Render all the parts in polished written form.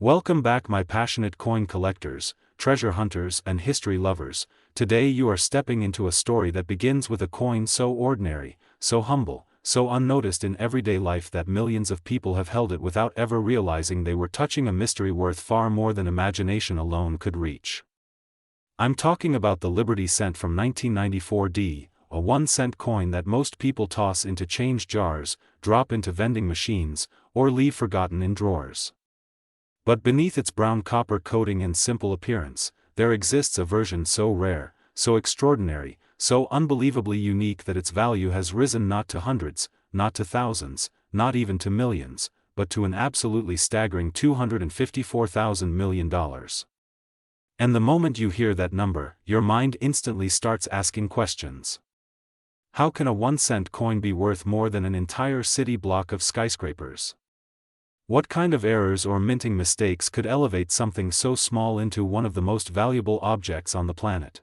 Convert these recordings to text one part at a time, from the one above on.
Welcome back, my passionate coin collectors, treasure hunters and history lovers. Today you are stepping into a story that begins with a coin so ordinary, so humble, so unnoticed in everyday life that millions of people have held it without ever realizing they were touching a mystery worth far more than imagination alone could reach. I'm talking about the Liberty cent from 1994D, a 1-cent coin that most people toss into change jars, drop into vending machines, or leave forgotten in drawers. But beneath its brown copper coating and simple appearance, there exists a version so rare, so extraordinary, so unbelievably unique that its value has risen not to hundreds, not to thousands, not even to millions, but to an absolutely staggering $254,000 million. And the moment you hear that number, your mind instantly starts asking questions. How can a 1-cent coin be worth more than an entire city block of skyscrapers? What kind of errors or minting mistakes could elevate something so small into one of the most valuable objects on the planet?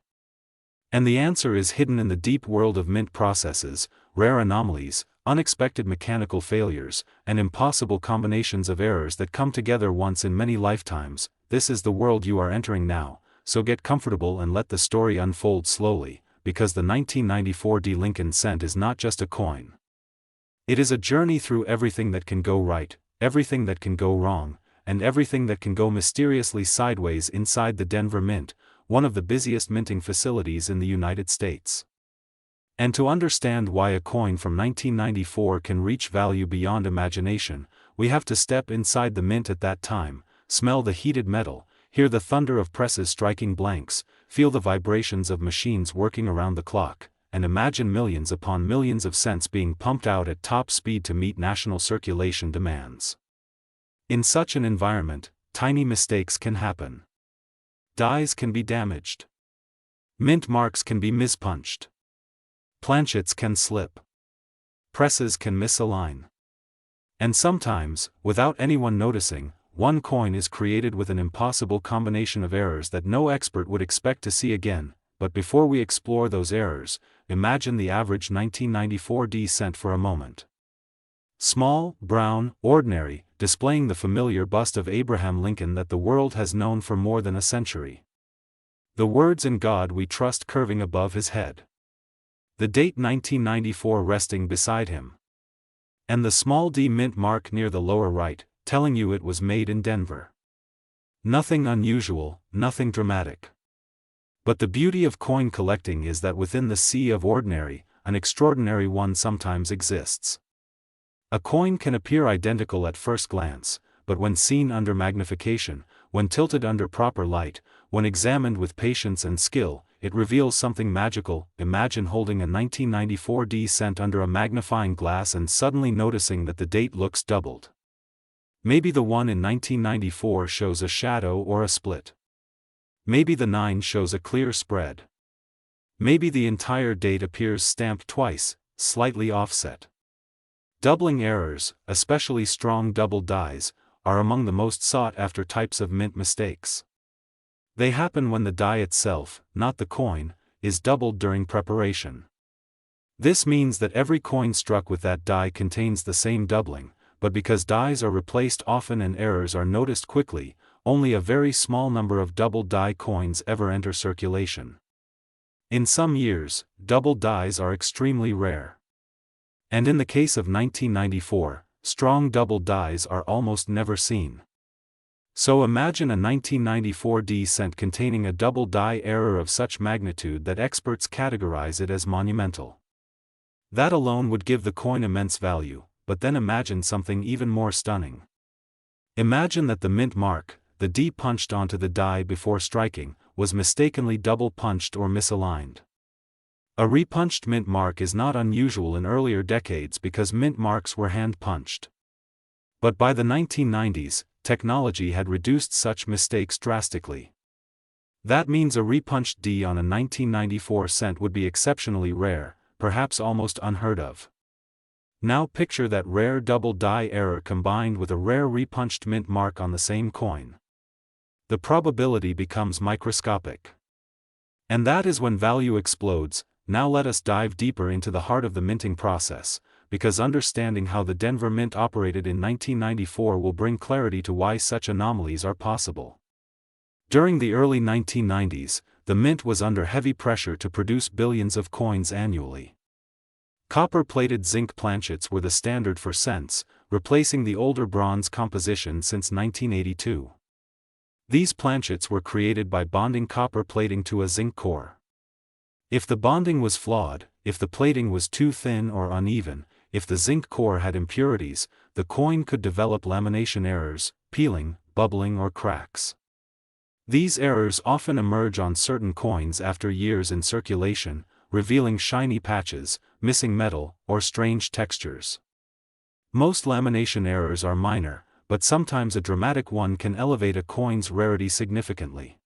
And the answer is hidden in the deep world of mint processes, rare anomalies, unexpected mechanical failures, and impossible combinations of errors that come together once in many lifetimes. This is the world you are entering now, so get comfortable and let the story unfold slowly, because the 1994D Lincoln cent is not just a coin. It is a journey through everything that can go right, everything that can go wrong, and everything that can go mysteriously sideways inside the Denver Mint, one of the busiest minting facilities in the United States. And to understand why a coin from 1994 can reach value beyond imagination, we have to step inside the mint at that time, smell the heated metal, hear the thunder of presses striking blanks, feel the vibrations of machines working around the clock, and imagine millions upon millions of cents being pumped out at top speed to meet national circulation demands. In such an environment, tiny mistakes can happen. Dies can be damaged. Mint marks can be mispunched. Planchets can slip. Presses can misalign. And sometimes, without anyone noticing, one coin is created with an impossible combination of errors that no expert would expect to see again. But before we explore those errors, imagine the average 1994D cent for a moment. Small, brown, ordinary, displaying the familiar bust of Abraham Lincoln that the world has known for more than a century. The words "In God We Trust" curving above his head. The date 1994 resting beside him. And the small D mint mark near the lower right, telling you it was made in Denver. Nothing unusual, nothing dramatic. But the beauty of coin collecting is that within the sea of ordinary, an extraordinary one sometimes exists. A coin can appear identical at first glance, but when seen under magnification, when tilted under proper light, when examined with patience and skill, it reveals something magical. Imagine holding a 1994D cent under a magnifying glass and suddenly noticing that the date looks doubled. Maybe the 1 in 1994 shows a shadow or a split. Maybe the 9 shows a clear spread. Maybe the entire date appears stamped twice, slightly offset. Doubling errors, especially strong double dies, are among the most sought-after types of mint mistakes. They happen when the die itself, not the coin, is doubled during preparation. This means that every coin struck with that die contains the same doubling, but because dies are replaced often and errors are noticed quickly, only a very small number of double die coins ever enter circulation. In some years, double dies are extremely rare. And in the case of 1994, strong double dies are almost never seen. So imagine a 1994D cent containing a double die error of such magnitude that experts categorize it as monumental. That alone would give the coin immense value, but then imagine something even more stunning. Imagine that the mint mark, the D punched onto the die before striking, was mistakenly double punched or misaligned. A repunched mint mark is not unusual in earlier decades because mint marks were hand-punched. But by the 1990s, technology had reduced such mistakes drastically. That means a repunched D on a 1994 cent would be exceptionally rare, perhaps almost unheard of. Now picture that rare double die error combined with a rare repunched mint mark on the same coin. The probability becomes microscopic. And that is when value explodes. Now let us dive deeper into the heart of the minting process, because understanding how the Denver Mint operated in 1994 will bring clarity to why such anomalies are possible. During the early 1990s, the Mint was under heavy pressure to produce billions of coins annually. Copper-plated zinc planchets were the standard for cents, replacing the older bronze composition since 1982. These planchets were created by bonding copper plating to a zinc core. If the bonding was flawed, if the plating was too thin or uneven, if the zinc core had impurities, the coin could develop lamination errors, peeling, bubbling or cracks. These errors often emerge on certain coins after years in circulation, revealing shiny patches, missing metal, or strange textures. Most lamination errors are minor, but sometimes a dramatic one can elevate a coin's rarity significantly.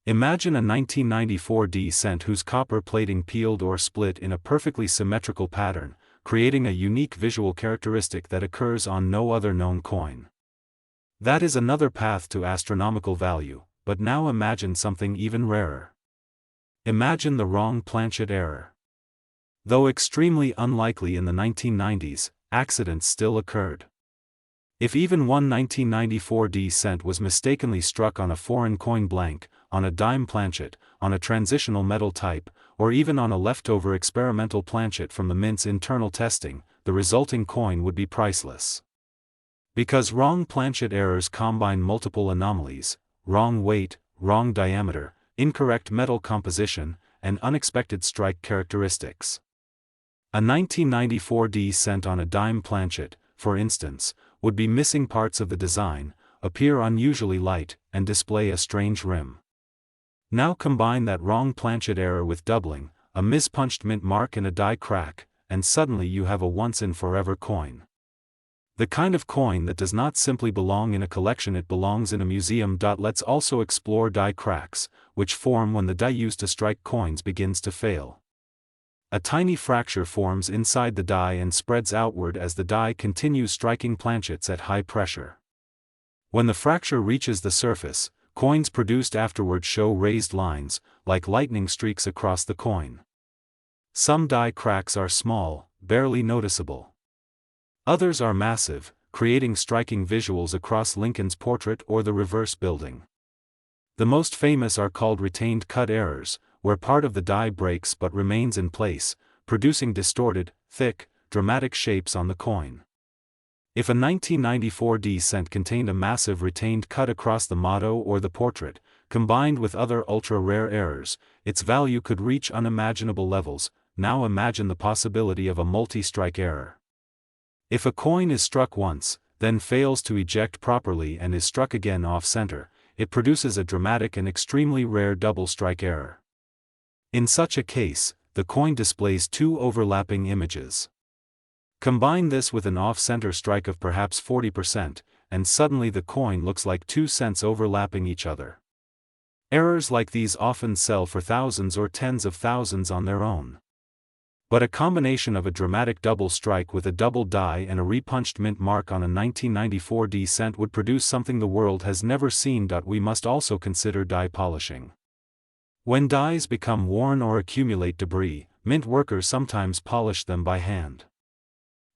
Imagine a 1994 D cent whose copper plating peeled or split in a perfectly symmetrical pattern, creating a unique visual characteristic that occurs on no other known coin. That is another path to astronomical value, but now imagine something even rarer. Imagine the wrong planchet error. Though extremely unlikely in the 1990s, accidents still occurred. If even one 1994 D cent was mistakenly struck on a foreign coin blank, on a dime planchet, on a transitional metal type, or even on a leftover experimental planchet from the Mint's internal testing, the resulting coin would be priceless. Because wrong planchet errors combine multiple anomalies: wrong weight, wrong diameter, incorrect metal composition, and unexpected strike characteristics. A 1994 D cent on a dime planchet, for instance, would be missing parts of the design, appear unusually light, and display a strange rim. Now combine that wrong planchet error with doubling, a mispunched mint mark and a die crack, and suddenly you have a once-and-forever coin. The kind of coin that does not simply belong in a collection, it belongs in a museum. Let's also explore die cracks, which form when the die used to strike coins begins to fail. A tiny fracture forms inside the die and spreads outward as the die continues striking planchets at high pressure. When the fracture reaches the surface, coins produced afterward show raised lines, like lightning streaks across the coin. Some die cracks are small, barely noticeable. Others are massive, creating striking visuals across Lincoln's portrait or the reverse building. The most famous are called retained cut errors, where part of the die breaks but remains in place, producing distorted, thick, dramatic shapes on the coin. If a 1994 D cent contained a massive retained cut across the motto or the portrait, combined with other ultra-rare errors, its value could reach unimaginable levels. Now imagine the possibility of a multi-strike error. If a coin is struck once, then fails to eject properly and is struck again off-center, it produces a dramatic and extremely rare double-strike error. In such a case, the coin displays two overlapping images. Combine this with an off-center strike of perhaps 40%, and suddenly the coin looks like two cents overlapping each other. Errors like these often sell for thousands or tens of thousands on their own. But a combination of a dramatic double strike with a double die and a repunched mint mark on a 1994 D cent would produce something the world has never seen. We must also consider die polishing. When dies become worn or accumulate debris, mint workers sometimes polish them by hand.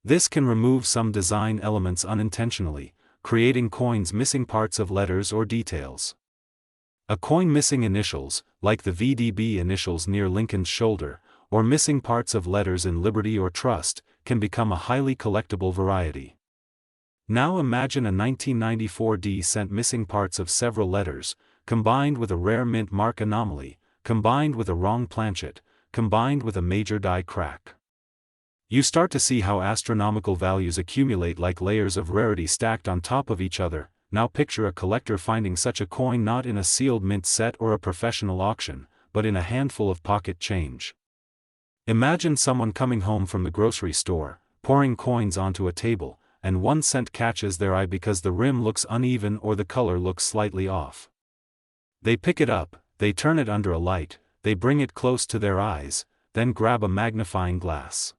This can remove some design elements unintentionally, creating coins missing parts of letters or details. A coin missing initials, like the VDB initials near Lincoln's shoulder, or missing parts of letters in Liberty or Trust, can become a highly collectible variety. Now imagine a 1994 D cent missing parts of several letters, combined with a rare mint mark anomaly, combined with a wrong planchet, combined with a major die crack. You start to see how astronomical values accumulate like layers of rarity stacked on top of each other. Now picture a collector finding such a coin not in a sealed mint set or a professional auction, but in a handful of pocket change. Imagine someone coming home from the grocery store, pouring coins onto a table, and 1 cent catches their eye because the rim looks uneven or the color looks slightly off. They pick it up, they turn it under a light, they bring it close to their eyes, then grab a magnifying glass.